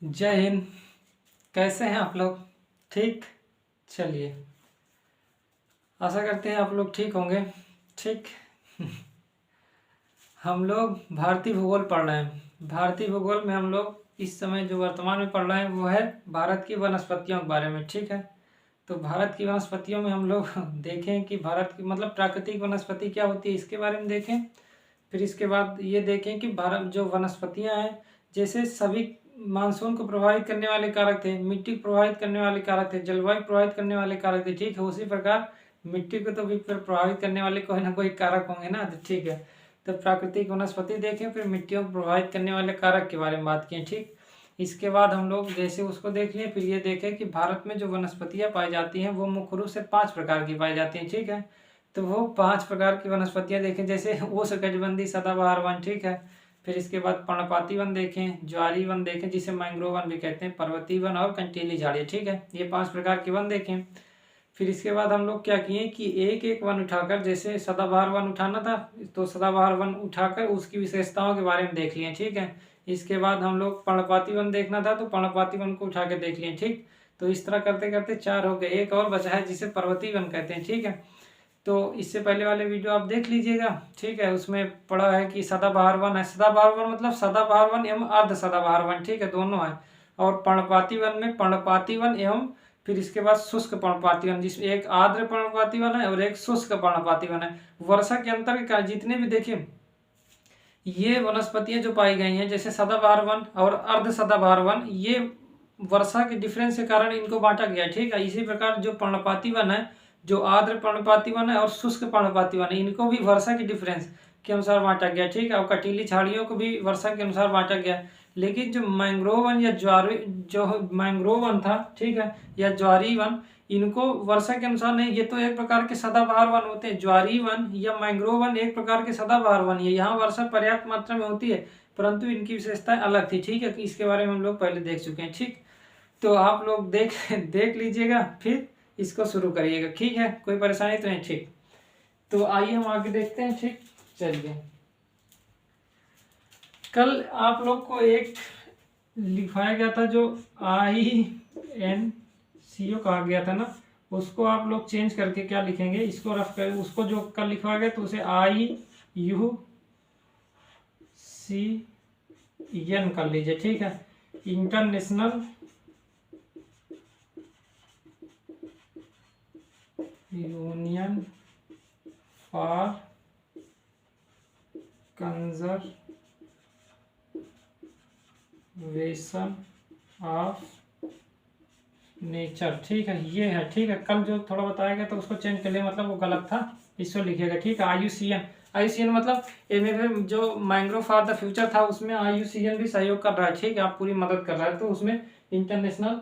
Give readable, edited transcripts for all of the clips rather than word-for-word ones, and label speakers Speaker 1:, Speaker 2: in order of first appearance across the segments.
Speaker 1: जय हिंद। कैसे हैं आप लोग? ठीक। चलिए, आशा करते हैं आप लोग ठीक होंगे। ठीक। हम लोग भारतीय भूगोल पढ़ रहे हैं। भारतीय भूगोल में हम लोग इस समय जो वर्तमान में पढ़ रहे हैं वो है भारत की वनस्पतियों के बारे में। ठीक है, तो भारत की वनस्पतियों में हम लोग देखें कि भारत की मतलब प्राकृतिक वनस्पति क्या होती है, इसके बारे में देखें। फिर इसके बाद ये देखें कि भारत जो वनस्पतियां हैं, जैसे सभी मानसून को प्रभावित करने वाले कारक थे, मिट्टी को प्रभावित करने वाले कारक थे, जलवायु प्रभावित करने वाले कारक थे। ठीक है, उसी प्रकार मिट्टी को तो भी प्रभावित करने वाले कोई ना कोई कारक होंगे ना। तो ठीक है, तो प्राकृतिक वनस्पति देखें, फिर मिट्टियों को प्रभावित करने वाले कारक के बारे में बात किए। ठीक, इसके बाद हम लोग जैसे उसको देख लिए, फिर ये देखें कि भारत में जो वनस्पतियां पाई जाती हैं वो मुख्य रूप से 5 प्रकार की पाई जाती हैं। ठीक है, तो वो 5 प्रकार की वनस्पतियां देखें, जैसे उष्णकटिबंधीय सदाबहार वन। ठीक है, फिर इसके बाद पर्णपाती वन देखें, ज्वारी वन देखें जिसे मैंग्रोव वन भी कहते हैं, पर्वतीय वन और कंटीली झाड़ियाँ। ठीक है, ये 5 प्रकार के वन देखें। फिर इसके बाद हम लोग क्या किए कि एक एक वन उठाकर, जैसे सदाबहार वन उठाना था तो सदाबहार वन उठाकर उसकी विशेषताओं के बारे में देख लिए। ठीक है, इसके बाद हम लोग पर्णपाती वन देखना था तो पर्णपाती वन को उठा के देख लिए। ठीक, तो इस तरह करते करते 4 हो गए, एक और बचा है जिसे पर्वतीय वन कहते हैं। ठीक है, तो इससे पहले वाले वीडियो आप देख लीजिएगा। ठीक है, उसमें पढ़ा है कि सदाबहार वन है। सदाबहार वन मतलब सदाबहार वन एवं अर्ध सदाबहार वन। ठीक है, दोनों है। और पर्णपाती वन में पर्णपाती वन एवं फिर इसके बाद शुष्क पर्णपाती वन, जिसमें एक आर्द्र पर्णपाती वन है और एक शुष्क पर्णपाती वन है। वर्षा के अंतर के जितने भी देखिए ये वनस्पतियां जो पाई गई हैं, जैसे सदाबहार वन और अर्ध सदाबहार वन, ये वर्षा के डिफरेंस के कारण इनको बांटा गया। ठीक है, इसी प्रकार जो पर्णपाती वन है, जो आर्द्र पर्णपाती वन है और शुष्क पर्णपाती वन है, इनको भी वर्षा के डिफरेंस के अनुसार बांटा गया। ठीक है, और कटीली झाड़ियों को भी वर्षा के अनुसार बांटा गया। लेकिन जो मैंग्रोव वन या ज्वारी जो मैंग्रोव वन था, ठीक है, या ज्वारी वन, इनको वर्षा के अनुसार नहीं, ये तो एक प्रकार के सदाबहार वन होते हैं। ज्वारी वन या मैंग्रोव वन एक प्रकार के सदाबहार वन है, यहाँ वर्षा पर्याप्त मात्रा में होती है, परंतु इनकी विशेषताएं अलग थी। ठीक है, इसके बारे में हम लोग पहले देख चुके हैं। ठीक, तो आप लोग देख लीजिएगा, फिर इसको शुरू करिएगा। ठीक है, कोई परेशानी तो नहीं। ठीक, तो आइए हम आगे देखते हैं। ठीक, चलिए, कल आप लोग को एक लिखवाया गया था जो INCO कहा गया था ना, उसको आप लोग चेंज करके क्या लिखेंगे, इसको रफ कर, उसको जो कल लिखवाया गया तो उसे IUCN कर लीजिए। ठीक है, international union for conservation of nature. ठीक है, ये है। ठीक है, कल जो थोड़ा बताया गया तो उसको चेंज कर लिया, मतलब वो गलत था, इसको लिखिएगा। ठीक है, IUCN मतलब MFA जो मैंग्रोव फॉर द फ्यूचर था उसमें IUCN भी सहयोग कर रहा है। ठीक है, आप पूरी मदद कर रहा है, तो उसमें इंटरनेशनल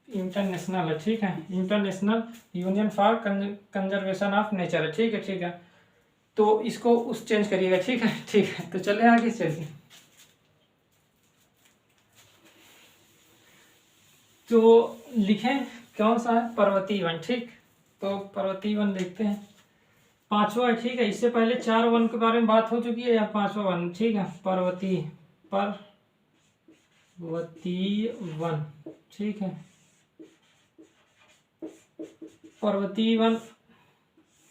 Speaker 1: है। ठीक है, international union for conservation of nature है। ठीक है, ठीक है, तो इसको उस चेंज करिएगा। ठीक है, ठीक है, तो चले आगे। चलिए, तो लिखें कौन सा है, पर्वतीय वन। ठीक, तो पर्वतीय वन देखते हैं, 5वां है। ठीक है, इससे पहले 4 वन के बारे में बात हो चुकी है, या 5वां वन। ठीक है, पर्वतीय वन। ठीक है, पर्वतीय वन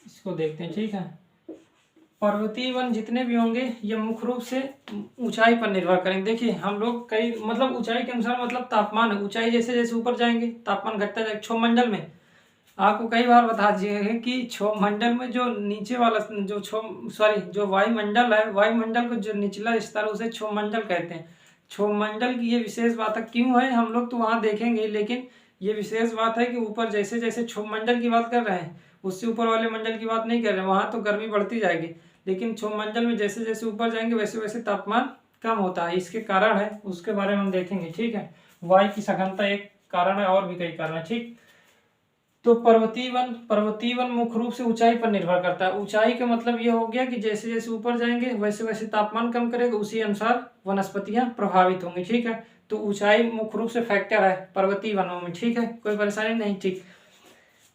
Speaker 1: इसको देखते हैं। ठीक है, पर्वतीय वन जितने भी होंगे ये मुख्य रूप से ऊंचाई पर निर्भर करेंगे। देखिए हम लोग कई मतलब ऊंचाई के अनुसार मतलब तापमान है, ऊंचाई जैसे जैसे ऊपर जाएंगे तापमान घटता जाएगा। क्षोभ मंडल में आपको कई बार बता दिए कि क्षोभ मंडल में जो नीचे वाला जो वायुमंडल है, वायुमंडल को जो निचला स्तर है उसे क्षोभ मंडल कहते हैं। क्षोभ मंडल की ये विशेष बात है, क्यों है हम लोग तो वहाँ देखेंगे, लेकिन ये विशेष बात है कि ऊपर जैसे जैसे क्षोभ मंडल की बात कर रहे हैं, उससे ऊपर वाले मंडल की बात नहीं कर रहे हैं, वहाँ तो गर्मी बढ़ती जाएगी, लेकिन क्षोभ मंडल में जैसे जैसे ऊपर जाएंगे वैसे वैसे तापमान कम होता है। इसके कारण है, उसके बारे में हम देखेंगे। ठीक है, वायु की सघनता एक कारण है और भी कई कारण है। ठीक, तो पर्वतीय वन मुख्य रूप से ऊंचाई पर निर्भर करता है। ऊंचाई का मतलब ये हो गया कि जैसे जैसे ऊपर जाएंगे वैसे वैसे तापमान कम करेगा, उसी अनुसार वनस्पतियां प्रभावित होंगी। ठीक है, तो ऊंचाई मुख्य रूप से फैक्टर है पर्वतीय वनों में। ठीक है, कोई परेशानी नहीं। ठीक,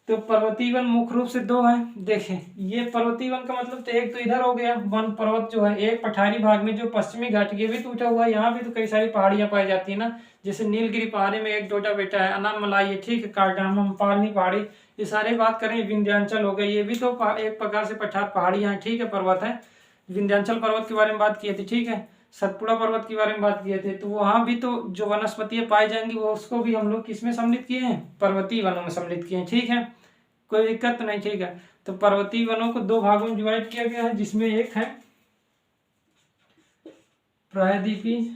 Speaker 1: तो पर्वतीय वन मुख्य रूप से दो हैं। देखें, ये पर्वतीय वन का मतलब तो एक तो इधर हो गया वन पर्वत जो है, एक पठारी भाग में जो पश्चिमी घाट ये भी तो उठा हुआ है, यहाँ भी तो कई सारी पहाड़ियां पाई जाती है ना, जैसे नीलगिरी पहाड़ी में एक डोडा बेटा है, अनामलाई है, ठीक है, कार्डामम, पालनी पहाड़ी, ये सारे बात करें, विंध्याचल हो गए, ये भी तो एक प्रकार से पठार पहाड़ियां हैं, ठीक है, पर्वत है। विंध्याचल पर्वत के बारे में बात किए थे, ठीक है, सतपुड़ा पर्वत के बारे में बात किए थे, तो वहां भी तो जो वनस्पतियां पाई जाएंगी वो उसको भी हम लोग किसमें सम्मिलित किए हैं, पर्वतीय वनों में सम्मिलित किए हैं, ठीक है, कोई दिक्कत नहीं, ठीक है। तो पर्वतीय वनों को दो भागों में डिवाइड किया गया है, जिसमें एक है प्रायद्वीपीय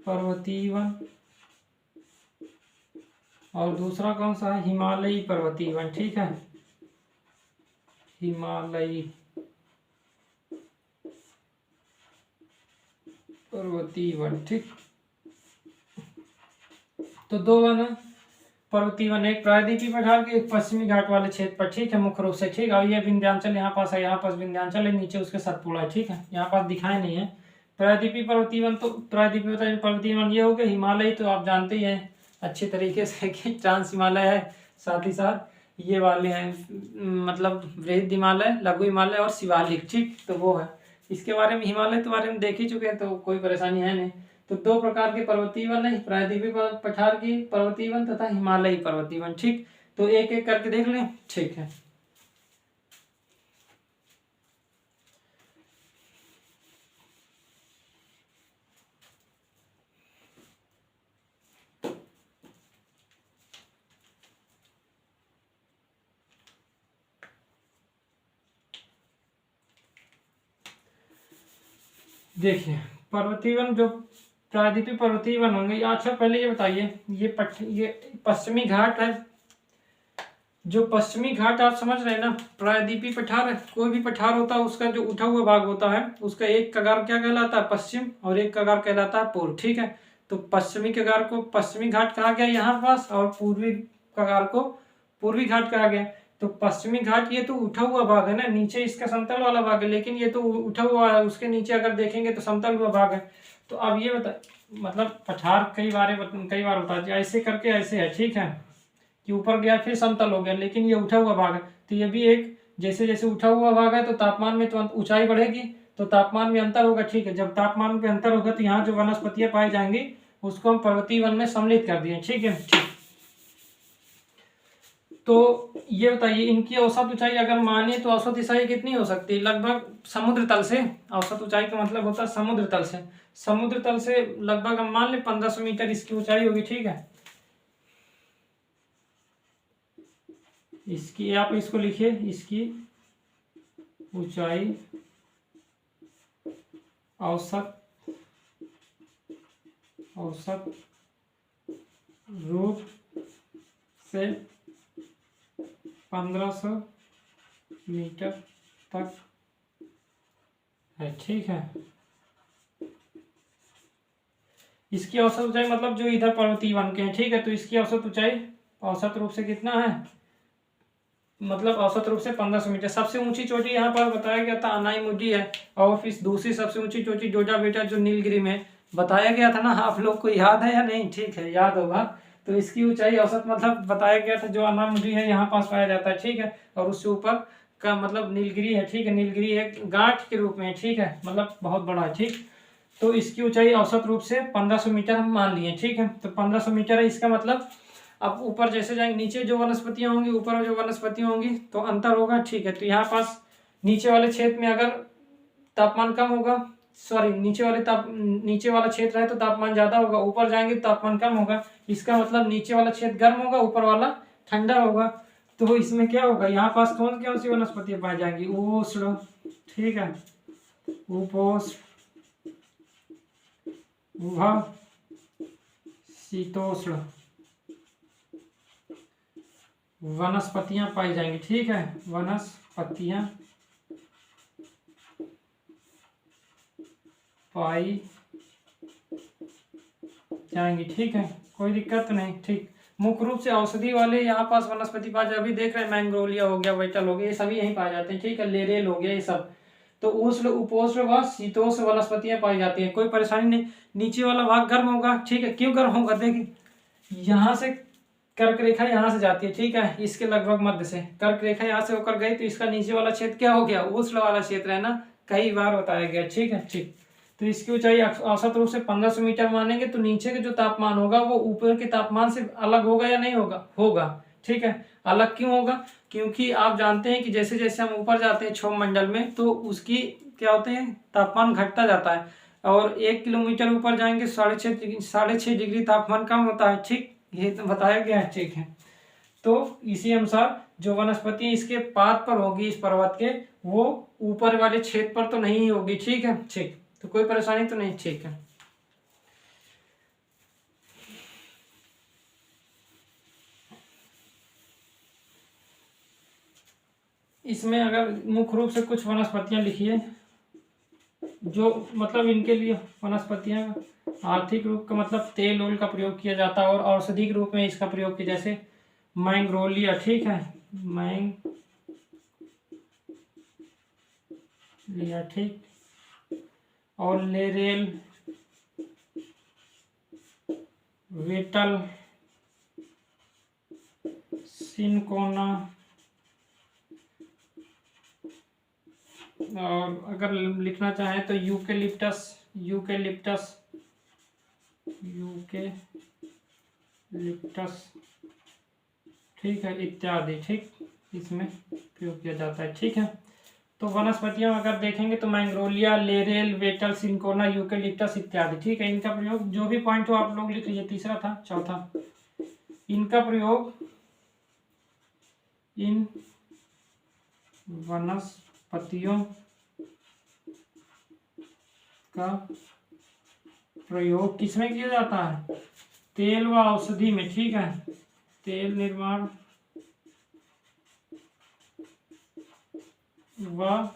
Speaker 1: पर्वतीय वन और दूसरा कौन सा है, हिमालयी पर्वतीय वन, ठीक है, हिमालयी पर्वतीय वन, ठीक। तो दो वन है पर्वतीय वन, एक प्रायद्वीपीय पठार के, एक पश्चिमी घाट वाले क्षेत्र पर, ठीक है, मुख्य रूप से, ठीक। और ये विंध्याचल यहाँ पास है, यहाँ पास विंध्याचल है, नीचे उसके सतपुड़ा है, ठीक है, यहाँ पास दिखाए नहीं है। प्रायद्वीपीय पर्वतीय वन, तो प्रायद्वीपीय पर्वतीय वन ये हो गया। हिमालय तो आप जानते ही हैं अच्छे तरीके से कि ट्रांस हिमालय है, साथ ही साथ ये वाले हैं, मतलब वृहद हिमालय, लघु हिमालय और शिवालिक, ठीक, तो वो है। इसके बारे में हिमालय के बारे में देख ही चुके हैं, तो कोई परेशानी है नहीं। तो दो प्रकार के पर्वतीय वन है, प्रायद्वीपीय पठार की पर्वतीय वन तथा हिमालयी पर्वतीय वन, ठीक। तो एक एक करके देख लें, ठीक है। देखिए, पर्वतीय वन जो प्रायद्वीपीय पर्वतीय वन होंगे, अच्छा पहले ये बताइए, ये पश्चिमी घाट है, जो पश्चिमी घाट आप समझ रहे हैं ना, प्रायद्वीपीय पठार है, कोई भी पठार होता है उसका जो उठा हुआ भाग होता है उसका एक कगार क्या कहलाता है, पश्चिम, और एक कगार कहलाता है पूर्व, ठीक है। तो पश्चिमी कगार को पश्चिमी घाट कहा गया यहाँ पास, और पूर्वी कगार को पूर्वी घाट कहा गया। तो पश्चिमी घाट ये तो उठा हुआ भाग है ना, नीचे इसका समतल वाला भाग है, लेकिन ये तो उठा हुआ है, उसके नीचे अगर देखेंगे तो समतल हुआ भाग है। तो अब ये बता, मतलब पठार कई बार होता है ऐसे करके, ऐसे है, ठीक है, कि ऊपर गया फिर समतल हो गया, लेकिन ये उठा हुआ भाग है। तो ये भी एक, जैसे जैसे उठा हुआ भाग है तो तापमान में तो ऊंचाई बढ़ेगी, तो तापमान में अंतर होगा, ठीक है। जब तापमान में अंतर होगा तो यहाँ जो वनस्पतियां पाई जाएंगी उसको हम पर्वतीय वन में सम्मिलित कर दिए, ठीक है, ठीक। तो ये बताइए, इनकी औसत ऊंचाई अगर माने तो औसत ऊंचाई कितनी हो सकती है, लगभग समुद्र तल से, औसत ऊंचाई का मतलब होता है समुद्र तल से, समुद्र तल से लगभग हम मान ले 1500 मीटर इसकी ऊंचाई होगी, ठीक है। इसकी आप इसको लिखिए, इसकी ऊंचाई औसत रूप से 1500 मीटर तक है, ठीक है। इसकी औसत ऊंचाई मतलब जो इधर पर्वतीय वन के हैं, ठीक है, तो इसकी औसत ऊंचाई औसत रूप से कितना है, मतलब औसत रूप से 1500 मीटर। सबसे ऊंची चोटी यहाँ पर बताया गया था अनाईमुडी है, और फिर दूसरी सबसे ऊंची चोटी डोडा बेटा जो नीलगिरी में बताया गया था ना, आप लोग को याद है या नहीं, ठीक है, याद होगा। तो इसकी ऊंचाई औसत मतलब बताया गया था, जो अनाईमुडी है यहाँ पास पाया जाता है, ठीक है, और उससे ऊपर का मतलब नीलगिरी है, ठीक है, नीलगिरी एक गांठ के रूप में, ठीक है, मतलब बहुत बड़ा है, ठीक। तो इसकी ऊंचाई औसत रूप से 1500 मीटर हम मान लिए, ठीक है। तो 1500 मीटर है, इसका मतलब अब ऊपर जैसे जाएंगे, नीचे जो वनस्पतियां होंगी, ऊपर जो वनस्पतियां होंगी, तो अंतर होगा, ठीक है। तो यहाँ पास नीचे वाले क्षेत्र में अगर तापमान कम होगा, सॉरी नीचे वाला क्षेत्र है तो तापमान ज्यादा होगा, ऊपर जाएंगे तो तापमान कम होगा, इसका मतलब नीचे वाला क्षेत्र गर्म होगा, ऊपर वाला ठंडा होगा। तो इसमें क्या होगा, यहाँ पास कौन सी वनस्पतियां पाई जाएंगी, उष्ण, ठीक है, उपोष्ण, उभय, शीतोष्ण वनस्पतियां पाई जाएंगी, ठीक है, वनस्पतियां पाई जाएंगी, ठीक है, कोई दिक्कत नहीं, ठीक। मुख्य रूप से औषधि वाले यहाँ पास वनस्पति पाए, अभी देख रहे हैं मैंग्रोलिया हो गया, वेटल हो गया, ये सभी यहीं पाए जाते हैं, ठीक है, लेरेल हो गया, ये सब। तो उष्ण उपोष्ण व शीतोष्ण वनस्पतियां पाई जाती हैं, कोई परेशानी नहीं। नीचे वाला भाग गर्म होगा, ठीक है। क्यों गर्म होगा, देखिए यहाँ से कर्क रेखा यहाँ से जाती है, ठीक है, इसके लगभग मध्य से कर्क रेखा यहाँ से होकर गई, तो इसका नीचे वाला क्षेत्र क्या हो गया, उष्ण वाला क्षेत्र है ना, कई बार बताया गया, ठीक है, ठीक। तो इसकी ऊंचाई औसत रूप से 1500 मीटर मानेंगे, तो नीचे के जो तापमान होगा वो ऊपर के तापमान से अलग होगा या नहीं होगा, होगा, ठीक है। अलग क्यों होगा, क्योंकि आप जानते हैं कि जैसे जैसे हम ऊपर जाते हैं क्षोभ मंडल में, तो उसकी क्या होते हैं, तापमान घटता जाता है, और 1 किलोमीटर ऊपर जाएंगे 6.5 डिग्री तापमान कम होता है, ठीक, ये तो बताया गया है, ठीक है। तो इसी अनुसार जो वनस्पति इसके पात पर होगी, इस पर्वत के, वो ऊपर वाले क्षेत्र पर तो नहीं होगी, ठीक है, ठीक। तो कोई परेशानी तो नहीं, ठीक है। इसमें अगर मुख्य रूप से कुछ वनस्पतियां लिखिए जो मतलब इनके लिए वनस्पतियां आर्थिक रूप का मतलब तेल ओल का प्रयोग किया जाता है, और औषधि के रूप में इसका प्रयोग किया, जैसे मैंग्रोलिया, ठीक है, मैंग्रोलिया, ठीक, और लेरेल, वेटल, सिनकोना, और अगर लिखना चाहें तो यूकेलिप्टस, यूकेलिप्टस, ठीक है, इत्यादि, ठीक, इसमें प्रयोग किया जाता है, ठीक है। तो वनस्पतियां अगर देखेंगे तो मैंग्रोलिया, लेरेल, वेटल, सिनकोना, यूकेलिप्टस इत्यादि, ठीक है। इनका प्रयोग जो भी पॉइंट हो आप लोग लिख लीजिए, तीसरा था, चौथा, इनका प्रयोग इन वनस्पतियों का प्रयोग किसमें किया जाता है, तेल व औषधि में, ठीक है, तेल निर्माण व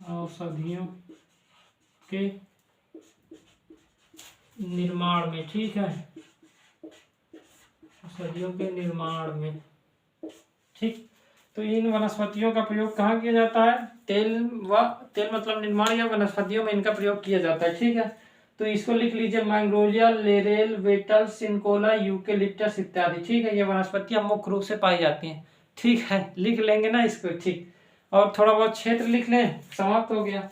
Speaker 1: औषधियों के निर्माण में, ठीक है, औषधियों के निर्माण में, ठीक। तो इन वनस्पतियों का प्रयोग कहाँ किया जाता है, तेल मतलब निर्माण या वनस्पतियों में इनका प्रयोग किया जाता है, ठीक है। तो इसको लिख लीजिए, मैंग्रोलिया, लेरेल, वेटल, सिनकोना, यूकेलिप्टस इत्यादि, ठीक है। ये वनस्पतियां मुख्य रूप से पाई जाती हैं, ठीक है, लिख लेंगे ना इसको, ठीक। और थोड़ा बहुत क्षेत्र लिख लें, समाप्त हो गया।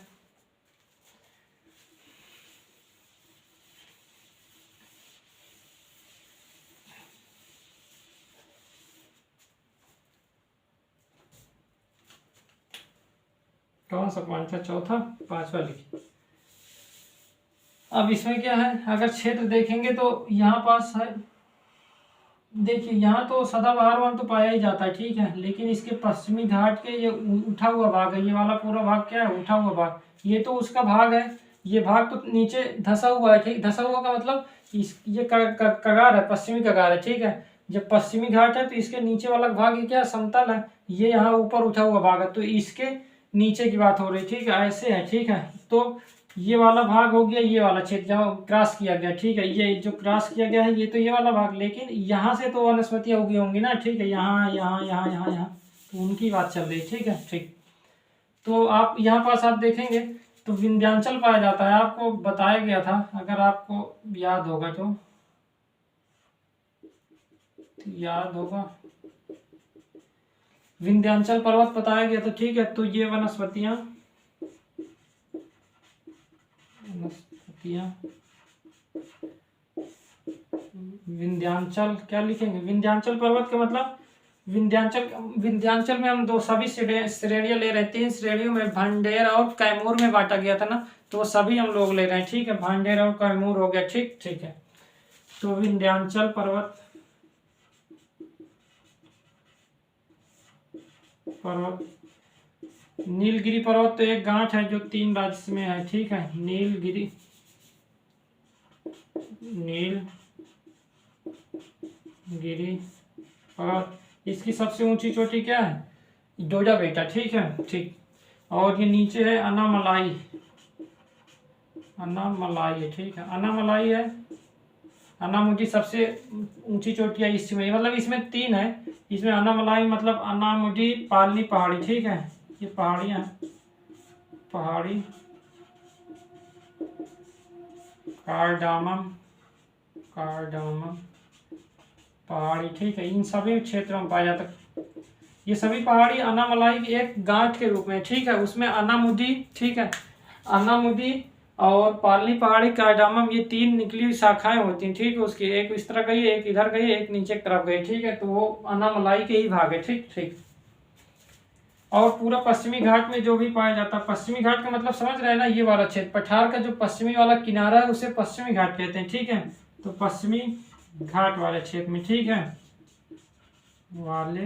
Speaker 1: कौन सा पॉइंट था, चौथा, पांचवा लिखिए। अब इसमें क्या है, अगर क्षेत्र देखेंगे तो यहाँ पास है, देखिए यहाँ तो सदाबहार वन तो पाया ही जाता है, ठीक है, लेकिन इसके पश्चिमी घाट के ये उठा हुआ भाग है, ये वाला पूरा भाग क्या है, उठा हुआ भाग, ये तो उसका भाग है, ये भाग तो नीचे धसा हुआ है, ठीक, धसा हुआ का मतलब ये कगार है, पश्चिमी कगार है, ठीक है। जब पश्चिमी घाट है तो इसके नीचे वाला भाग ये क्या समतल है, ये यहाँ ऊपर उठा हुआ भाग है, तो इसके नीचे की बात हो रही, ठीक है, ऐसे है, ठीक है। तो ये वाला भाग हो गया, ये वाला क्षेत्र जहाँ क्रॉस किया गया, ठीक है, ये जो क्रॉस किया गया है ये तो ये वाला भाग, लेकिन यहाँ से तो वनस्पतियां उगी होंगी ना, ठीक है, यहाँ यहाँ यहाँ यहाँ यहाँ, तो उनकी बात चल रही, ठीक है, ठीक। तो आप यहाँ पास आप देखेंगे तो विंध्याचल पाया जाता है, आपको बताया गया था, अगर आपको याद होगा तो याद होगा, विंध्याचल पर्वत बताया गया था, ठीक है। तो ये वनस्पतियां विंध्याचल, क्या लिखेंगे, विंध्याचल पर्वत का मतलब विंध्याचल में हम दो सभी श्रेणियां ले रहे हैं, 3 श्रेणियों में भांडेर और कैमूर में बांटा गया था ना, तो वो सभी हम लोग ले रहे हैं, ठीक है, भांडेर और कैमूर हो गया, ठीक, ठीक है। तो विंध्याचल पर्वत नीलगिरी पर्वत तो एक गांठ है जो 3 राज्य में है, ठीक है, नीलगिरी पर्वत, इसकी सबसे ऊंची चोटी क्या है, डोजा बेटा, ठीक है, ठीक। और ये नीचे है अनामलाई है, ठीक है, अनामलाई है, अन्नामुदी सबसे ऊंची चोटियाँ इसमें, मतलब इसमें 3 है। इसमें अन्नामलाई मतलब अन्नामुदी, पालनी पहाड़ी, ठीक है, ये पहाड़ियाँ, पहाड़ी, कार्डामम, कार्डामम पहाड़ी, ठीक है, इन सभी क्षेत्रों में पाया जाता है। ये सभी पहाड़ी अन्नामलाई की एक गांठ के रूप में, ठीक है, उसमें अन्नामुदी, ठीक है, अन्नामुदी और पालनी पहाड़ी, कार्डामम, ये 3 निकली हुई शाखाएं होती हैं, ठीक है, उसकी एक इस तरह गई, एक इधर गई, एक नीचे की तरफ गई, ठीक है, तो वो अन्नामलाई के ही भाग है, ठीक ठीक। और पूरा पश्चिमी घाट में जो भी पाया जाता है, पश्चिमी घाट का मतलब समझ रहे हैं ना, ये वाला क्षेत्र, पठार का जो पश्चिमी वाला किनारा है उसे पश्चिमी घाट कहते हैं, ठीक है, तो पश्चिमी घाट वाले क्षेत्र में, ठीक है, वाले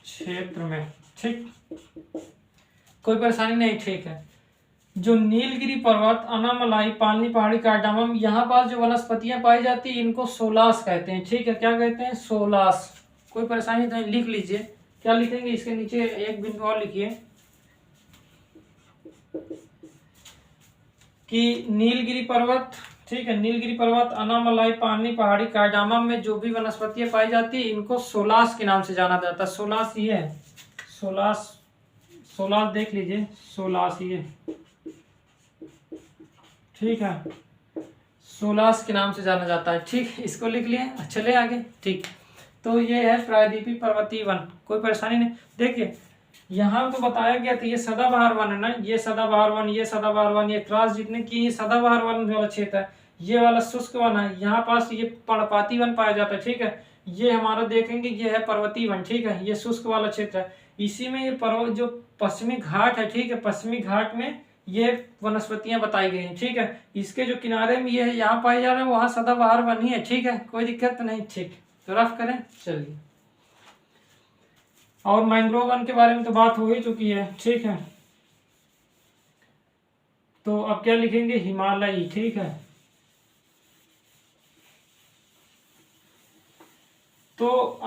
Speaker 1: क्षेत्र में, ठीक, कोई परेशानी नहीं, ठीक है। जो नीलगिरी पर्वत, अन्नामलाई, पालनी पहाड़ी, कार्डामम, यहाँ पास जो वनस्पतियां पाई जाती है इनको सोलास कहते हैं, ठीक है, क्या कहते हैं, सोलास। कोई परेशानी नहीं, लिख लीजिए, क्या लिखेंगे इसके नीचे एक बिंदु और लिखिए कि नीलगिरी पर्वत, ठीक है, नीलगिरी पर्वत, अन्नामलाई, पालनी पहाड़ी, कार्डामम में जो भी वनस्पतियां पाई जाती है इनको सोलास के नाम से जाना जाता है। सोलास ये है, सोलास, सोलास देख लीजिए, सोलास ये, ठीक है, सोलास के नाम से जाना जाता है, ठीक, इसको लिख लिए, चले आगे, ठीक। तो ये है प्रायद्वीपीय पर्वतीय वन, कोई परेशानी नहीं। देखिए यहाँ तो बताया गया था ये सदाबहार वन है ना, ये सदाबहार वन, ये सदाबहार वन, ये क्रॉस जितने की ये सदाबहार वन वाला क्षेत्र है, ये वाला शुष्क वन है, यहाँ पास ये पर्णपाती वन पाया जाता है, ठीक है, ये हमारा देखेंगे ये है पर्वतीय वन, ठीक है, ये शुष्क वाला क्षेत्र है, इसी में ये पर्वत जो पश्चिमी घाट है, ठीक है, पश्चिमी घाट में ये वनस्पतियां बताई गई हैं, ठीक है, इसके जो किनारे में ये यहाँ पाए जा रहे हैं वहां सदाबहार वन ही है, ठीक है, कोई दिक्कत नहीं, ठीक, तो रफ करें, चलिए। और मैंग्रोव वन के बारे में तो बात हो ही चुकी है, ठीक है, तो अब क्या लिखेंगे, हिमालयी, ठीक है, तो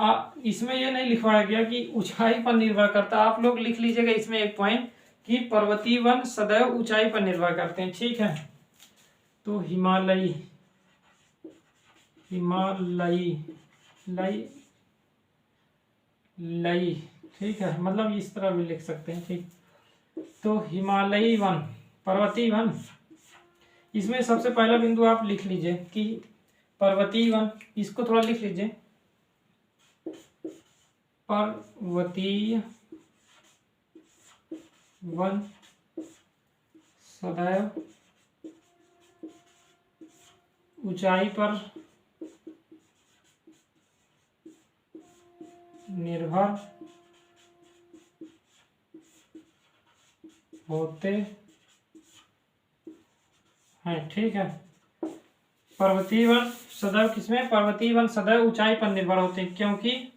Speaker 1: इसमें ये नहीं लिखवाया गया कि ऊंचाई पर निर्भर करता, आप लोग लिख लीजिएगा इसमें एक पॉइंट कि पर्वतीय वन सदैव ऊंचाई पर निर्भर करते हैं, ठीक है, तो हिमालयी, हिमालयी, लई, लई, ठीक है, मतलब इस तरह भी लिख सकते हैं, ठीक, तो हिमालयी वन, पर्वतीय वन, इसमें सबसे पहला बिंदु आप लिख लीजिए कि पर्वतीय वन, इसको थोड़ा लिख लीजिए, पर्वतीय वन सदैव ऊंचाई पर निर्भर होते हैं, ठीक है, पर्वतीय वन सदैव किसमें, पर्वतीय वन सदैव ऊंचाई पर निर्भर होते हैं, क्योंकि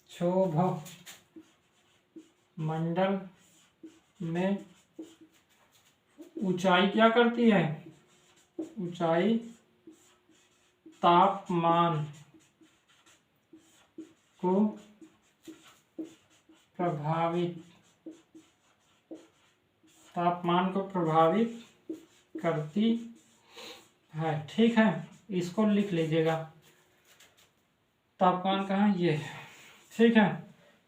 Speaker 1: क्षोभ मंडल में ऊंचाई क्या करती है, ऊंचाई तापमान को प्रभावित करती है, ठीक है, इसको लिख लीजिएगा, तापमान कहाँ, ये, ठीक है,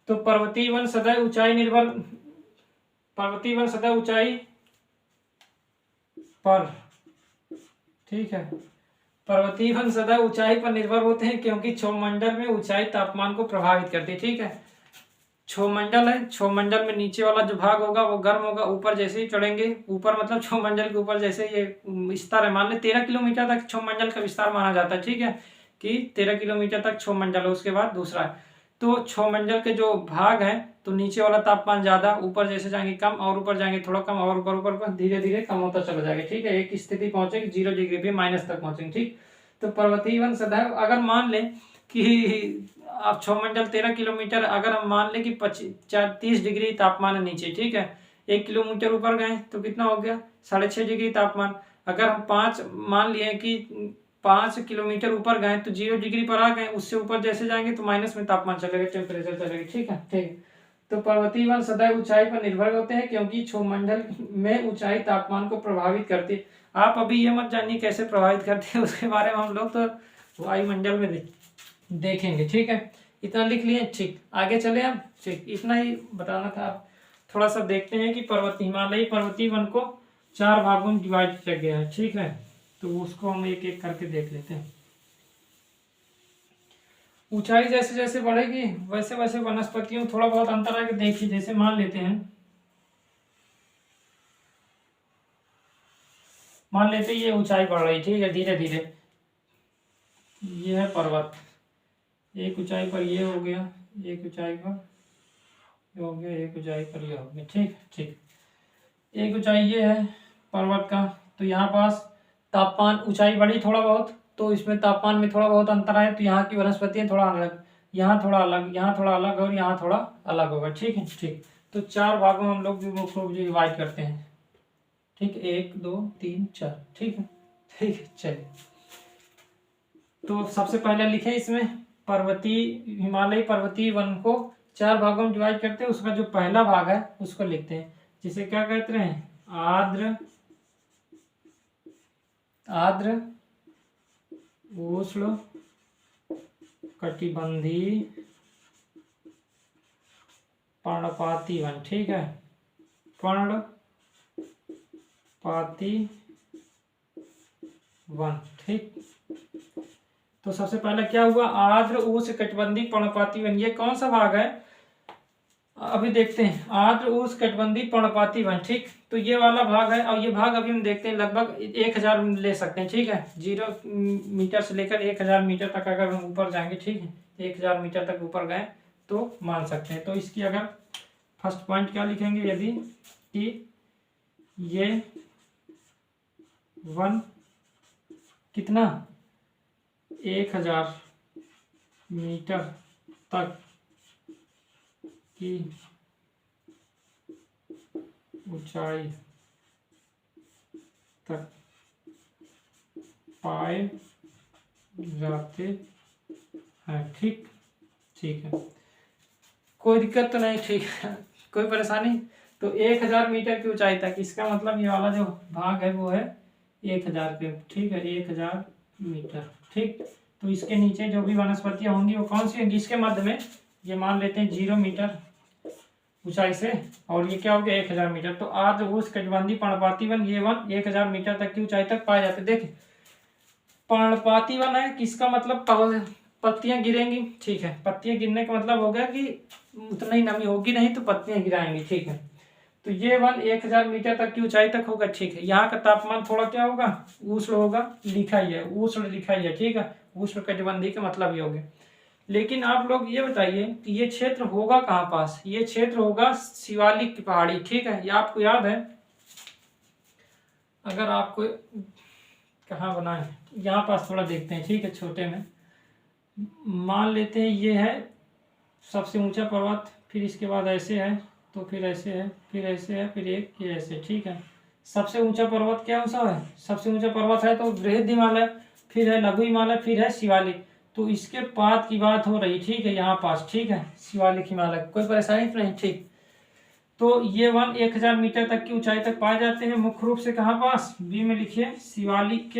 Speaker 1: तो पर्वतीय वन सदैव ऊंचाई निर्भर, पर्वतीय वन सदैव ऊंचाई पर, ठीक है, पर्वतीय वन सदैव ऊंचाई पर निर्भर होते हैं क्योंकि क्षोभमंडल में ऊंचाई तापमान को प्रभावित करती है, ठीक है, क्षोभमंडल है, क्षोभमंडल में नीचे वाला जो भाग होगा वो गर्म होगा, ऊपर जैसे ही चढ़ेंगे, ऊपर मतलब क्षोभमंडल के ऊपर जैसे ये विस्तार है, मान ले 13 किलोमीटर तक क्षोभमंडल का विस्तार माना जाता है, ठीक है, कि 13 किलोमीटर तक क्षोभमंडल है, उसके बाद दूसरा है, तो क्षोभमंडल के जो भाग हैं तो नीचे वाला तापमान ज्यादा, ऊपर जैसे जाएंगे कम, और ऊपर जाएंगे थोड़ा कम, और ऊपर धीरे धीरे कम होता चला जाएगा, ठीक है, एक स्थिति पहुंचेगी 0 डिग्री पे माइनस तक पहुंचेंगे, ठीक, तो पर्वतीय वन सदैव, अगर मान लें कि आप क्षोभमंडल 13 किलोमीटर, अगर हम मान लें कि 30 डिग्री तापमान है नीचे, ठीक है, 1 किलोमीटर ऊपर गए तो कितना हो गया 6.5 डिग्री तापमान, अगर हम 5 मान लिए कि 5 किलोमीटर ऊपर गए तो 0 डिग्री पर आ गए, उससे ऊपर जैसे जाएंगे तो माइनस में तापमान चलेगा, टेम्परेचर चलेगा। ठीक है, ठीक। तो पर्वतीय वन सदैव ऊंचाई पर निर्भर होते हैं क्योंकि क्षोमंडल में ऊंचाई तापमान को प्रभावित करती है। आप अभी ये मत जानिए कैसे प्रभावित करती है, उसके बारे में हम लोग तो वायुमंडल में देखेंगे। ठीक है, इतना लिख लिए। ठीक, आगे चले हम। ठीक, इतना ही बताना था। थोड़ा सा देखते हैं कि हिमालयी पर्वतीय वन को 4 भागों में डिवाइड किया गया है। ठीक है, तो उसको हम एक एक करके देख लेते हैं। ऊंचाई जैसे जैसे बढ़ेगी वैसे वैसे वनस्पतियों थोड़ा बहुत अंतर आएगा। देखिए, जैसे मान लेते हैं ये ऊंचाई बढ़ रही, ठीक है, धीरे धीरे। ये है पर्वत, एक ऊंचाई पर ये हो गया, एक ऊंचाई पर ये हो गया, एक ऊंचाई पर ये हो गया। ठीक ठीक, एक ऊंचाई ये है पर्वत का। तो यहाँ पास तापमान, ऊंचाई बढ़ी थोड़ा बहुत तो इसमें तापमान में थोड़ा बहुत अंतर आए, तो यहाँ की वनस्पतियाँ थोड़ा अलग, यहाँ थोड़ा अलग, यहाँ थोड़ा अलग और यहाँ थोड़ा अलग होगा। ठीक है, ठीक। तो 4 भागों में हम लोग मुख्य रूप से डिवाइड करते हैं। ठीक, 1 2 3 4। ठीक है, ठीक है, चलिए। तो सबसे पहले लिखे इसमें हिमालयी पर्वतीय वन को 4 भागों में डिवाइड करते हैं। उसका जो पहला भाग है उसको लिखते हैं, जिसे क्या कहते हैं, आर्द्र उष्ण कटिबंधीय पर्णपाती वन। ठीक है, पर्णपाती वन। ठीक, तो सबसे पहले क्या हुआ, आर्द्र उष्ण कटिबंधीय पर्णपाती वन। ये कौन सा भाग है अभी देखते हैं, आर्द्र उष्ण कटिबंधीय पर्णपाती वन। ठीक, तो ये वाला भाग है और ये भाग अभी हम देखते हैं लगभग 1000 ले सकते हैं। ठीक है, 0 मीटर से लेकर 1000 मीटर तक अगर हम ऊपर जाएंगे, ठीक है, 1000 मीटर तक ऊपर गए तो मान सकते हैं। तो इसकी अगर फर्स्ट पॉइंट क्या लिखेंगे, यदि कि ये वन कितना 1000 मीटर तक की ऊंचाई तक पाए जाते हैं। ठीक, ठीक है, कोई दिक्कत तो नहीं। ठीक है, कोई परेशानी। तो 1000 मीटर की ऊंचाई तक, इसका मतलब ये वाला जो भाग है वो है 1000 के। ठीक है, 1000 मीटर। ठीक, तो इसके नीचे जो भी वनस्पतियां होंगी वो कौन सी होंगी, इसके मध्य में ये मान लेते हैं 0 मीटर ऊंचाई से, और ये क्या हो गया 1000 मीटर। तो आर्द्र उष्ण कटिबंधीय पर्णपाती वन, ये वन 1000 मीटर तक की ऊंचाई तक पाए जाते। देखिए, पर्णपाती वन है, किसका मतलब पत्तियां गिरेंगी। ठीक है, पत्तियां गिरने का मतलब हो गया कि उतना ही नमी होगी नहीं तो पत्तियां गिराएंगी। ठीक है, तो ये वन 1000 मीटर तक की ऊंचाई तक होगा। ठीक है, यहाँ का तापमान थोड़ा क्या होगा, उष्ण होगा, लिखा ही है, उष्ण लिखा ही है। ठीक है, उष्ण कटिबंधीय का मतलब ये हो गया। लेकिन आप लोग ये बताइए कि ये क्षेत्र होगा कहाँ पास, ये क्षेत्र होगा शिवालिक की पहाड़ी। ठीक है, ये आपको याद है, अगर आपको कहाँ बना है, यहाँ पास थोड़ा देखते हैं। ठीक है, छोटे में मान लेते हैं ये है सबसे ऊंचा पर्वत, फिर इसके बाद ऐसे है, तो फिर ऐसे है, फिर ऐसे है, फिर एक ये ऐसे। ठीक है, सबसे ऊंचा पर्वत क्या सा है, सबसे ऊंचा पर्वत है तो बृहद हिमालय, फिर है लघु हिमालय, फिर है शिवालिक। तो इसके पाद की बात हो रही। ठीक है, यहाँ पास। ठीक है, शिवालिक हिमालय, कोई परेशानी तो नहीं। ठीक, तो ये वन 1000 मीटर तक की ऊंचाई तक पाए जाते हैं मुख्य रूप से कहाँ पास, बी में लिखिए, शिवालिक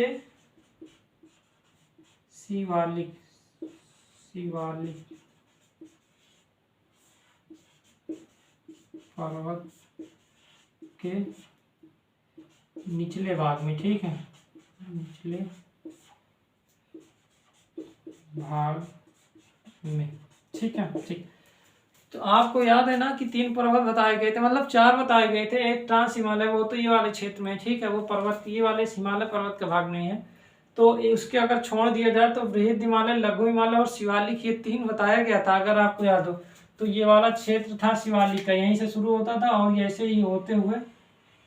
Speaker 1: पर्वत के निचले भाग में। ठीक है, निचले भाग में। ठीक है, ठीक। तो आपको याद है ना कि 3 पर्वत बताए गए थे, मतलब 4 बताए गए थे। एक ट्रांस हिमालय, वो तो ये वाले क्षेत्र में। ठीक है, वो पर्वत ये वाले हिमालय पर्वत का भाग नहीं है। तो उसके अगर छोड़ दिया जाए तो बृहद हिमालय, लघु हिमालय और शिवालिक, ये 3 बताया गया था अगर आपको याद हो। तो ये वाला क्षेत्र था शिवालिक का, यहीं से शुरू होता था और ऐसे ही होते हुए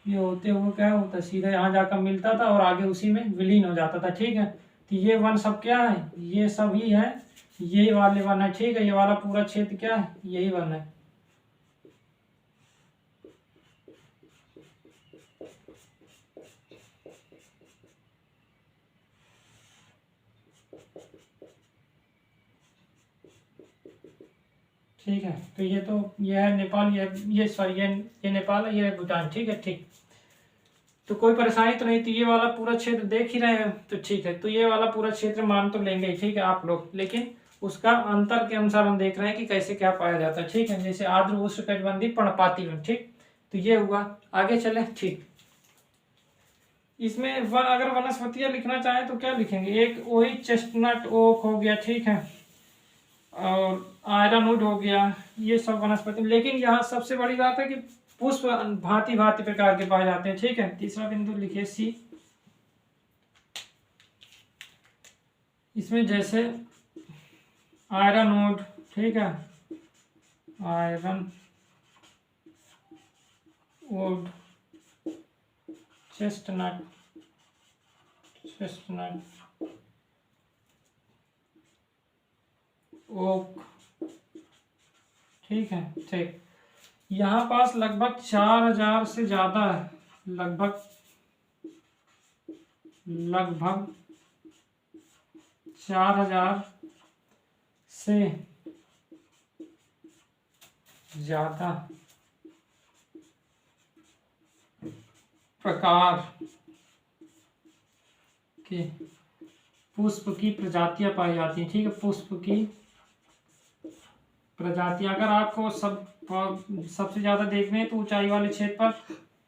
Speaker 1: क्या होता, सीधा यहाँ जाकर मिलता था और आगे उसी में विलीन हो जाता था। ठीक है, तो ये वन सब क्या है, ये सब ही है, यही वाले वन है। ठीक है, ये वाला पूरा क्षेत्र क्या है, यही वन है। ठीक है। तो ये है नेपाल, ये सॉरी ये नेपाल है, ये है भूटान। ठीक है, ठीक। तो कोई परेशानी तो नहीं। तो ये वाला पूरा क्षेत्र देख ही रहे हैं, तो ठीक है। तो ये वाला पूरा क्षेत्र मान तो लेंगे ही, ठीक है आप लोग, लेकिन उसका अंतर के अनुसार हम देख रहे हैं कि कैसे क्या पाया जाता है। ठीक है, जैसे आर्द्र उष्णकटिबंधीय पर्णपाती वन। ठीक, तो ये हुआ। आगे चले। ठीक, इसमें अगर वनस्पतियां लिखना चाहें तो क्या लिखेंगे? एक वही चेस्टनट ओक हो गया, ठीक है, और आयरनवुड हो गया, ये सब वनस्पति। लेकिन यहाँ सबसे बड़ी बात है कि पुष्प भांति भांति प्रकार के पाए जाते हैं। ठीक है, तीसरा बिंदु लिखिए सी। इसमें जैसे आयरनवुड, ठीक है, आयरन वुड, चेस्टनट ओक, ठीक है, ठीक। यहाँ पास लगभग 4000 से ज्यादा है, लगभग 4000 से ज्यादा प्रकार के पुष्प की प्रजातियां पाई जाती हैं। ठीक है, पुष्प की प्रजातियां। अगर आपको सबसे ज्यादा देखने हैं तो ऊंचाई वाले क्षेत्र पर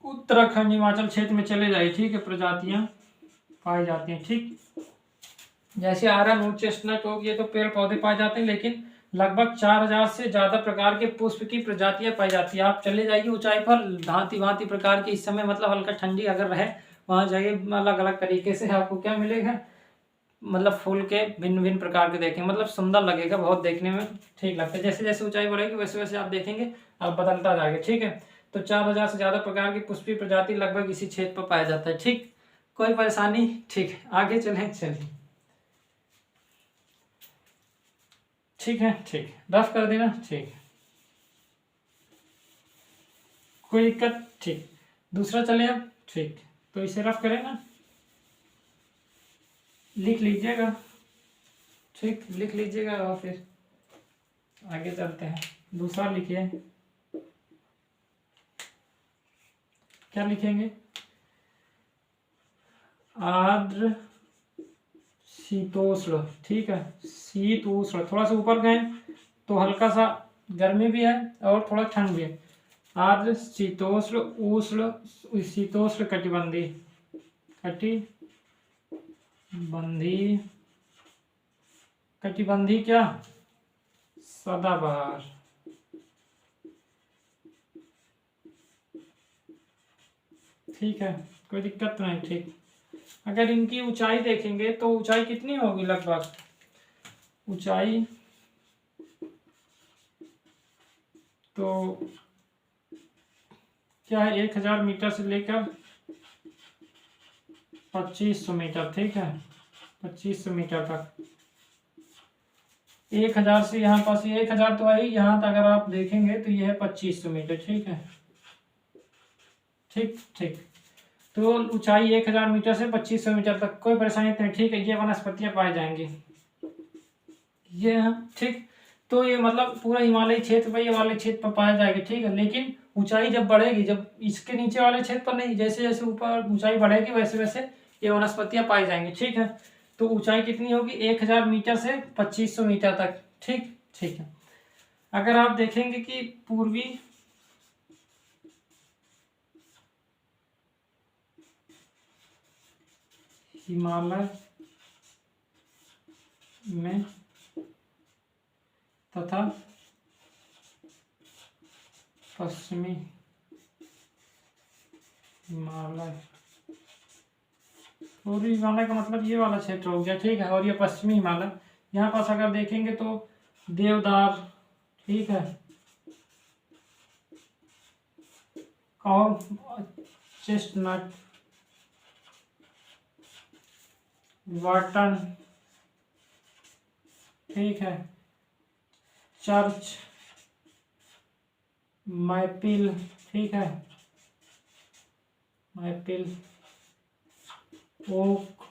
Speaker 1: उत्तराखंड हिमाचल क्षेत्र में चले जाइए। ठीक है, प्रजातियां पाई जाती हैं। ठीक, जैसे आयरनवुड, चेस्टनट हो गए तो पेड़ पौधे पाए जाते हैं, लेकिन लगभग 4000 से ज्यादा प्रकार के पुष्प की प्रजातियां पाई जाती है। आप चले जाइए ऊंचाई पर, भांति भांति प्रकार की, इस समय मतलब हल्का ठंडी अगर रहे वहां जाइए, अलग अलग तरीके से आपको क्या मिलेगा, मतलब फूल के भिन्न भिन्न प्रकार के देखेंगे, मतलब सुंदर लगेगा, बहुत देखने में ठीक लगता है। जैसे जैसे ऊंचाई बढ़ेगी वैसे वैसे आप देखेंगे अब बदलता जाएगा। ठीक है, तो 4000 से ज्यादा प्रकार की पुष्पीय प्रजाति लगभग इसी क्षेत्र पर पाया जाता है। ठीक, कोई परेशानी? ठीक है, आगे चलें। चलिए, ठीक है, ठीक, रफ कर देना। ठीक, कोई दिक्कत? ठीक, दूसरा चले अब। ठीक, तो इसे रफ करें ना, लिख लीजिएगा। ठीक, लिख लीजिएगा और फिर आगे चलते हैं। दूसरा लिखिए, क्या लिखेंगे? आर्द्र शीतोष्ण। ठीक है, शीत उष्ण, थोड़ा सा ऊपर गए तो हल्का सा गर्मी भी है और थोड़ा ठंड भी है। आर्द्र शीतोष्ण उष्ण शीतोष्ण कटिबंधी, कटिबंधी क्या? सदाबहार। ठीक है, कोई दिक्कत नहीं। ठीक, अगर इनकी ऊंचाई देखेंगे तो ऊंचाई कितनी होगी? लगभग ऊंचाई तो क्या है, 1000 मीटर से लेकर 2500 मीटर। ठीक है, 2500 मीटर तक। 1000 से यहाँ पास 1000 तो आई, यहाँ तक अगर आप देखेंगे तो यह है 2500 मीटर। ठीक है, ठीक, ठीक। तो ऊंचाई 1000 मीटर से 2500 मीटर तक, कोई परेशानी नहीं। ठीक है, ये वनस्पतियां पाई जाएंगी ये। ठीक, तो ये मतलब पूरा हिमालयी क्षेत्र पर, ये वाले क्षेत्र पर पाया जाएगा। ठीक है, लेकिन ऊंचाई जब बढ़ेगी, जब इसके नीचे वाले क्षेत्र पर नहीं, जैसे जैसे ऊपर ऊंचाई बढ़ेगी वैसे वैसे ये वनस्पतियां पाई जाएंगी। ठीक है, तो ऊंचाई कितनी होगी? 1000 मीटर से 2500 मीटर तक। ठीक, ठीक है। अगर आप देखेंगे कि पूर्वी हिमालय में तथा पश्चिमी हिमालय, पूर्वी हिमालय का मतलब ये वाला क्षेत्र हो गया। ठीक है, और ये पश्चिमी हिमालय, यहाँ पास अगर देखेंगे तो देवदार, ठीक है, और चेस्टनट, वाटन, ठीक है, चर्च, मैपिल, ठीक है, मैपिल, ओक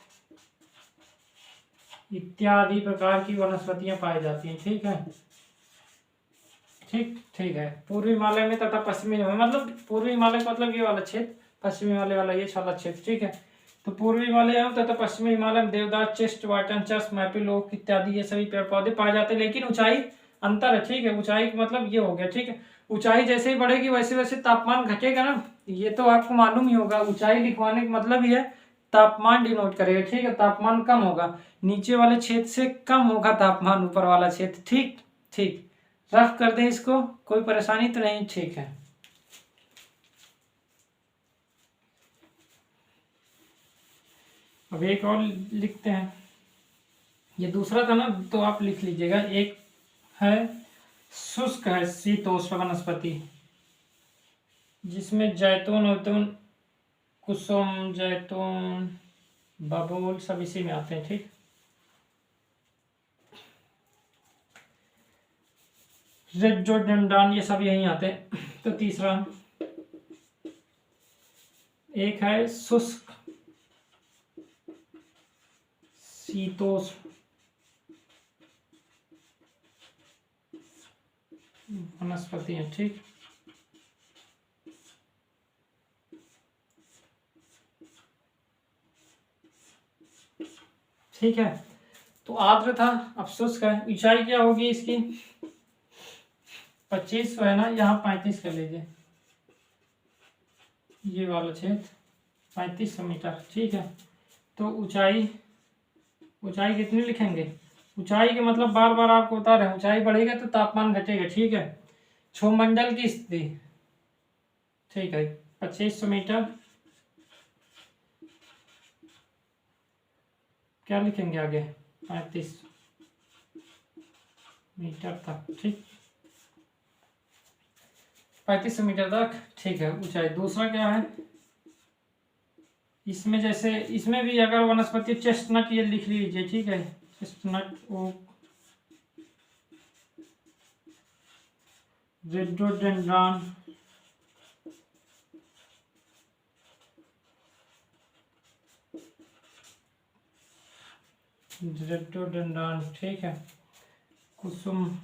Speaker 1: इत्यादि प्रकार की वनस्पतियां पाई जाती हैं। ठीक है, ठीक ठीक है। पूर्वी हिमालय में तथा पश्चिमी में, मतलब पूर्वी हिमालय का मतलब ये वाला क्षेत्र, पश्चिमी हिमालय वाला ये वाला क्षेत्र, ठीक है। तो पूर्वी हिमालय तथा पश्चिमी हिमालय में देवदार, चेस्ट, वाटन, चर्स, मैपल ओक इत्यादि ये सभी पेड़ पौधे पाए जाते हैं, लेकिन ऊंचाई अंतर है, ठीक है। ऊंचाई का मतलब ये हो गया, ठीक है। ऊंचाई जैसे ही बढ़ेगी वैसे वैसे तापमान घटेगा ना, ये तो आपको मालूम ही होगा। ऊंचाई लिखवाने का मतलब ही है तापमान डिनोट करेगा, ठीक है। तापमान कम होगा, नीचे वाले क्षेत्र से कम होगा तापमान ऊपर वाला क्षेत्र, ठीक ठीक। रफ कर दें इसको, कोई परेशानी तो नहीं, ठीक है। अब एक और लिखते हैं, ये दूसरा था ना, तो आप लिख लीजिएगा। एक है शुष्क है शीतोष्ण वनस्पति, जिसमें जैतून वैतून, कुसुम, जैतून, बबूल सब इसी में आते हैं, ठीक। रेडोडेंड्रॉन ये सब यहीं आते हैं। तो तीसरा एक है शुष्क शीतोष्ण वनस्पति है, ठीक। ठीक है। तो आर्द्र था, अब शुष्क है। ऊंचाई क्या होगी इसकी? 2500 है ना, यहाँ 35 कर लीजिए, ये वाला क्षेत्र 3500 मीटर, ठीक है। तो ऊंचाई, ऊंचाई कितनी लिखेंगे? ऊंचाई के मतलब बार बार आपको बता रहे हैं, ऊंचाई बढ़ेगा तो तापमान घटेगा, ठीक है। क्षोमंडल की स्थिति, ठीक है, 2500 मीटर, क्या लिखेंगे आगे? 35 मीटर तक, ठीक, 3500 मीटर तक, ठीक है ऊंचाई। दूसरा क्या है इसमें? जैसे इसमें भी अगर वनस्पति चेस्टनट ये लिख लीजिए, ठीक है। चेस्टनट ओक, रेडोडेंड्रॉन, रेडोडेंड्रॉन, ठीक है। कुसुम,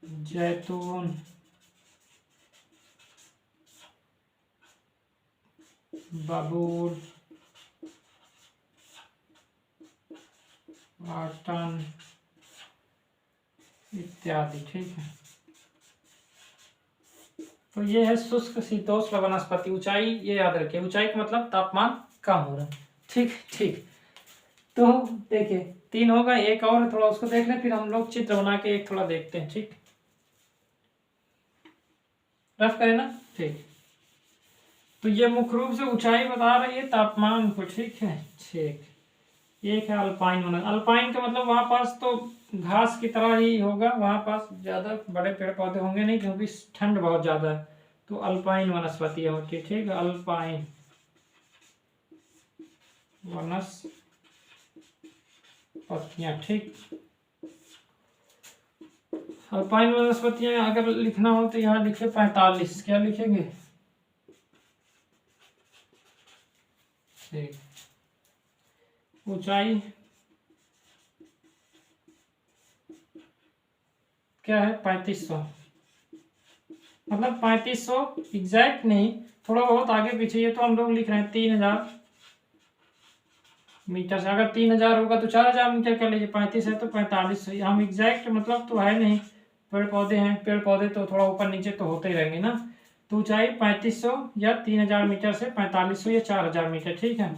Speaker 1: जैतून, बबूल, वाटन इत्यादि, ठीक है। तो ये है शुष्क शीतोष्ण वनस्पति। ऊंचाई ये याद रखिए, ऊंचाई का मतलब तापमान कम हो रहा है, ठीक ठीक। तो देखिए 3 होगा, एक और थोड़ा उसको देख लें, फिर हम लोग चित्र बना के एक थोड़ा देखते हैं, ठीक। रफ करें ना, ठीक। तो ये मुख्य रूप से ऊंचाई बता रही है तापमान को, ठीक है, ठीक। एक है अल्पाइन वन। अल्पाइन का मतलब वहां पास तो घास की तरह ही होगा, वहां पास ज्यादा बड़े पेड़ पौधे होंगे नहीं, क्योंकि ठंड बहुत ज्यादा है। तो अल्पाइन वनस्पति होती है, ठीक है, अल्पाइन वनस्पतियां, ठीक। अल्पाइन वनस्पतियां अगर लिखना हो तो यहाँ लिखे 45, क्या लिखेंगे? ठीक। ऊंचाई क्या है? 3500, मतलब 3500 एग्जैक्ट नहीं, थोड़ा बहुत आगे पीछे। ये तो हम लोग लिख रहे हैं 3000 मीटर से। अगर 3000 होगा तो 4000 मीटर कर लीजिए, 35 है तो 45। हम एग्जैक्ट मतलब तो है नहीं, पेड़ पौधे हैं, पेड़ पौधे तो थोड़ा ऊपर नीचे तो होते ही रहेंगे ना। तो ऊंचाई 3500 या 3000 मीटर से 4500 या 4000 मीटर, ठीक है,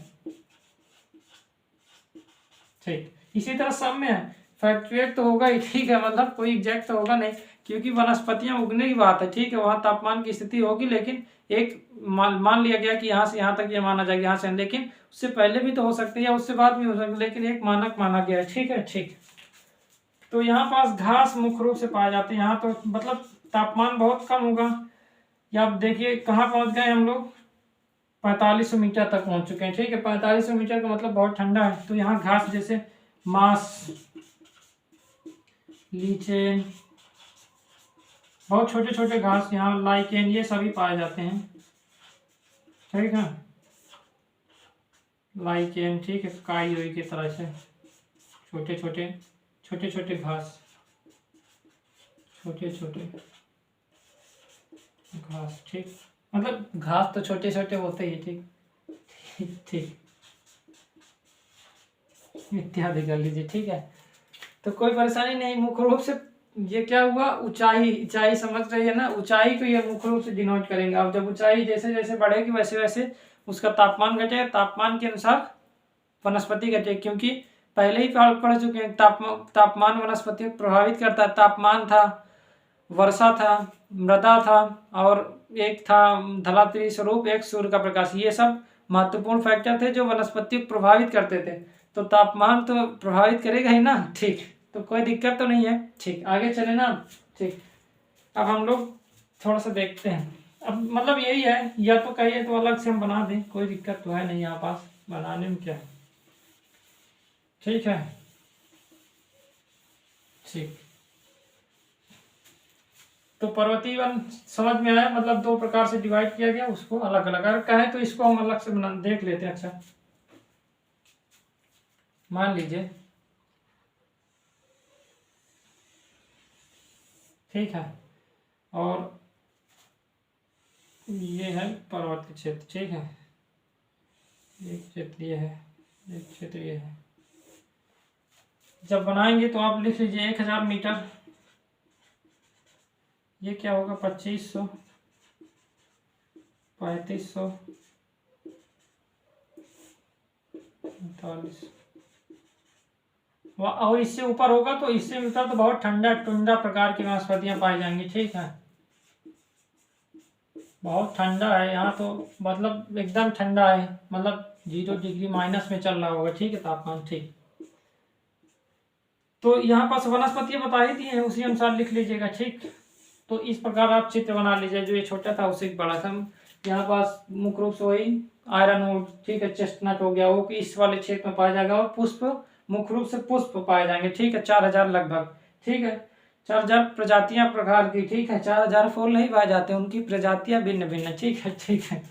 Speaker 1: ठीक। इसी तरह सब में है, फ्लक्चुएट तो होगा ही, ठीक है, मतलब कोई एग्जैक्ट तो होगा नहीं, क्योंकि वनस्पतियां उगने की बात है, ठीक है। वहां तापमान की स्थिति होगी, लेकिन एक मान लिया गया कि यहाँ से यहाँ तक ये माना जाएगा, यहाँ से, लेकिन उससे पहले भी तो हो सकती है या उससे बाद भी हो सकती है, लेकिन एक मानक माना गया है, ठीक है, ठीक। तो यहाँ पास घास मुख्य रूप से पाए जाते हैं, यहाँ तो मतलब तापमान बहुत कम होगा। या आप देखिए कहाँ पहुंच गए हम लोग, 4500 मीटर तक पहुंच चुके हैं, ठीक है। 4500 मीटर का मतलब बहुत ठंडा है। तो यहाँ घास जैसे मास, लीचेन, बहुत छोटे छोटे घास, यहाँ लाइकेन, ये सभी पाए जाते हैं, ठीक है। लाइकेन, ठीक है, काई की तरह से छोटे छोटे घास, छोटे छोटे घास, ठीक, मतलब घास तो छोटे छोटे होते ही, ठीक ठीक, इत्यादि कर लीजिए, ठीक है। तो कोई परेशानी नहीं। मुख्य रूप से ये क्या हुआ, ऊंचाई, ऊंचाई समझ रही है ना, ऊंचाई को ये मुख्य रूप से डिनोट करेंगे। अब जब ऊंचाई जैसे जैसे बढ़ेगी वैसे वैसे उसका तापमान घटेगा, तापमान के अनुसार वनस्पति घटेगी, क्योंकि पहले ही पढ़ चुके हैं तापमान वनस्पति को प्रभावित करता है। तापमान था, वर्षा था, मृदा था, और एक था धलात्री स्वरूप, एक सूर्य का प्रकाश। ये सब महत्वपूर्ण फैक्टर थे जो वनस्पति को प्रभावित करते थे। तो तापमान तो प्रभावित करेगा ही ना, ठीक, तो कोई दिक्कत तो नहीं है, ठीक। आगे चले ना, ठीक। अब हम लोग थोड़ा सा देखते हैं। अब मतलब यही है, या तो कहिए तो अलग से हम बना दें, कोई दिक्कत तो है नहीं यहाँ पास, बनाने में क्या है, ठीक है, ठीक। तो पर्वतीय वन समझ में आया, मतलब दो प्रकार से डिवाइड किया गया, उसको अलग अलग। अगर कहें तो इसको हम अलग से बना देख लेते हैं। अच्छा, मान लीजिए, ठीक है, और ये है पर्वतीय क्षेत्र, ठीक है, एक क्षेत्र ये है, एक क्षेत्र ये है। जब बनाएंगे तो आप लिख लीजिए 1000 मीटर, ये क्या होगा, 2500, 3500, 45, और इससे ऊपर होगा तो इससे ऊपर तो बहुत ठंडा टुंडा प्रकार की वनस्पतियां पाई जाएंगी, ठीक है। बहुत ठंडा है यहाँ तो, मतलब एकदम ठंडा है, मतलब 0 डिग्री माइनस में चल रहा होगा, ठीक है, तापमान, ठीक। तो यहाँ पास वनस्पतियां बता ही दी हैं, उसी अनुसार लिख लीजिएगा, ठीक। तो इस प्रकार आप चित्र बना लीजिए, जो ये छोटा था उससे बड़ा था। यहाँ पास मुख्य रूप से वही आयरन वुड, ठीक है, चेस्टनट हो गया, वो इस वाले क्षेत्र में पाया जाएगा। और पुष्प, मुख्य रूप से पुष्प पाए जाएंगे, ठीक है, 4000 लगभग, ठीक है, 4000 प्रजातियां प्रकार की, ठीक है, 4000 फूल नहीं पाए जाते, उनकी प्रजातियां भिन्न भिन्न, ठीक है, ठीक है।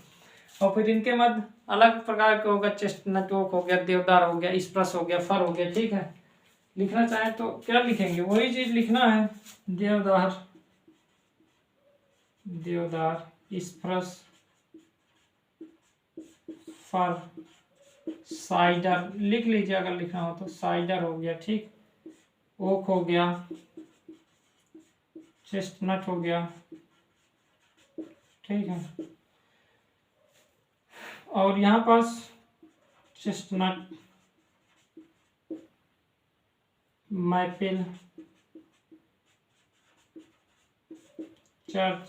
Speaker 1: और फिर इनके मध्य अलग प्रकार के होगा, चेस्टनट ओक हो गया, देवदार हो गया, स्प्रस हो गया, फर हो गया, ठीक है। लिखना चाहे तो क्या लिखेंगे, वही चीज लिखना है, देवदार, देवदार, स्प्रस, फर, साइडर लिख लीजिए अगर लिखना हो तो, साइडर हो गया, ठीक, ओक हो गया, चेस्टनट हो गया, ठीक है। और यहाँ पास चेस्टनट, मैपिल, चर्च,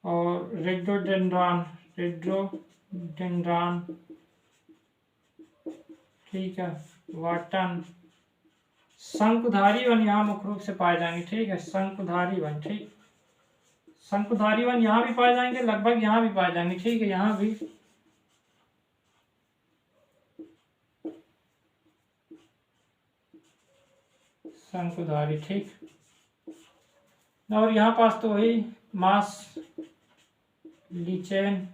Speaker 1: और रेडोडेंड्रॉन, रेडोडेंड्रॉन, ठीक है, वाटन, शंकुधारी वन यहाँ मुख्य रूप से पाए जाएंगे, ठीक है, शंकुधारी वन, ठीक, शंकुधारी वन यहाँ भी पाए जाएंगे, लगभग यहाँ भी पाए जाएंगे, ठीक है, यहाँ भी, शंकुधारी, ठीक। और यहाँ पास तो वही मास, लीचेन,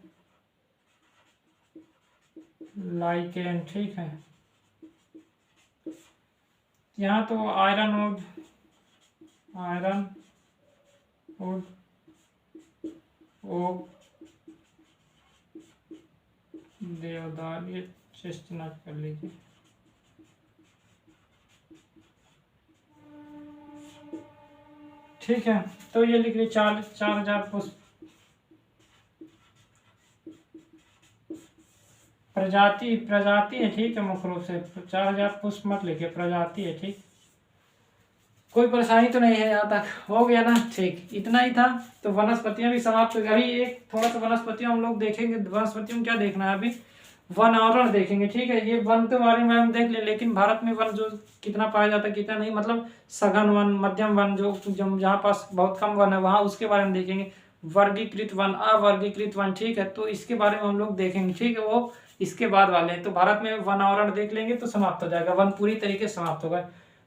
Speaker 1: लाइकेन, ठीक है। यहाँ तो iron wood, iron wood, oak, देवदार, ये चेस्टनट कर लीजिए, ठीक है। तो ये लिख लीजिए 4000 पुष्प प्रजाति, प्रजाति है, ठीक है, मुख्य रूप से 4000 पुष्प मत लिखिए, प्रजाति है, ठीक। कोई परेशानी तो नहीं है, यहाँ तक हो गया ना, ठीक, इतना ही था। तो वनस्पतियां भी समाप्त हो गई। एक थोड़ा सा वनस्पतियां हम लोग देखेंगे, वनस्पतियों में क्या देखना है अभी, वन आवरण देखेंगे, ठीक है। ये वन के बारे में हम देख ले, लेकिन भारत में वन जो कितना पाया जाता है कितना नहीं, मतलब सघन वन, मध्यम वन, जो जहाँ पास बहुत कम वन है वहाँ, उसके बारे में देखेंगे। वर्गीकृत वन, अवर्गीकृत वन, ठीक है, तो इसके बारे में हम लोग देखेंगे, ठीक है, वो इसके बाद वाले हैं। तो भारत में वन आवरण देख लेंगे तो समाप्त हो जाएगा, वन पूरी तरीके से समाप्त होगा।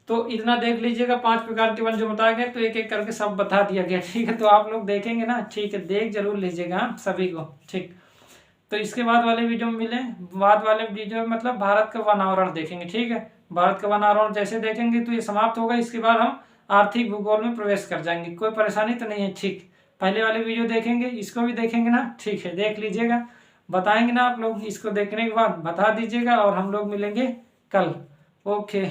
Speaker 1: तो इतना देख लीजिएगा, 5 प्रकार के वन जो बताए गए, तो एक एक करके सब बता दिया गया, ठीक है। तो आप लोग देखेंगे ना, ठीक है, देख जरूर लीजिएगा सभी को, ठीक। तो इसके बाद वाले वीडियो में मिले, बाद वाले वीडियो में मतलब भारत का वन आवरण देखेंगे, ठीक है। भारत का वन आवरण जैसे देखेंगे तो ये समाप्त होगा। इसके बाद हम आर्थिक भूगोल में प्रवेश कर जाएंगे। कोई परेशानी तो नहीं है, ठीक। पहले वाले वीडियो देखेंगे, इसको भी देखेंगे ना, ठीक है, देख लीजिएगा, बताएंगे ना आप लोग। इसको देखने के बाद बता दीजिएगा और हम लोग मिलेंगे कल। ओके।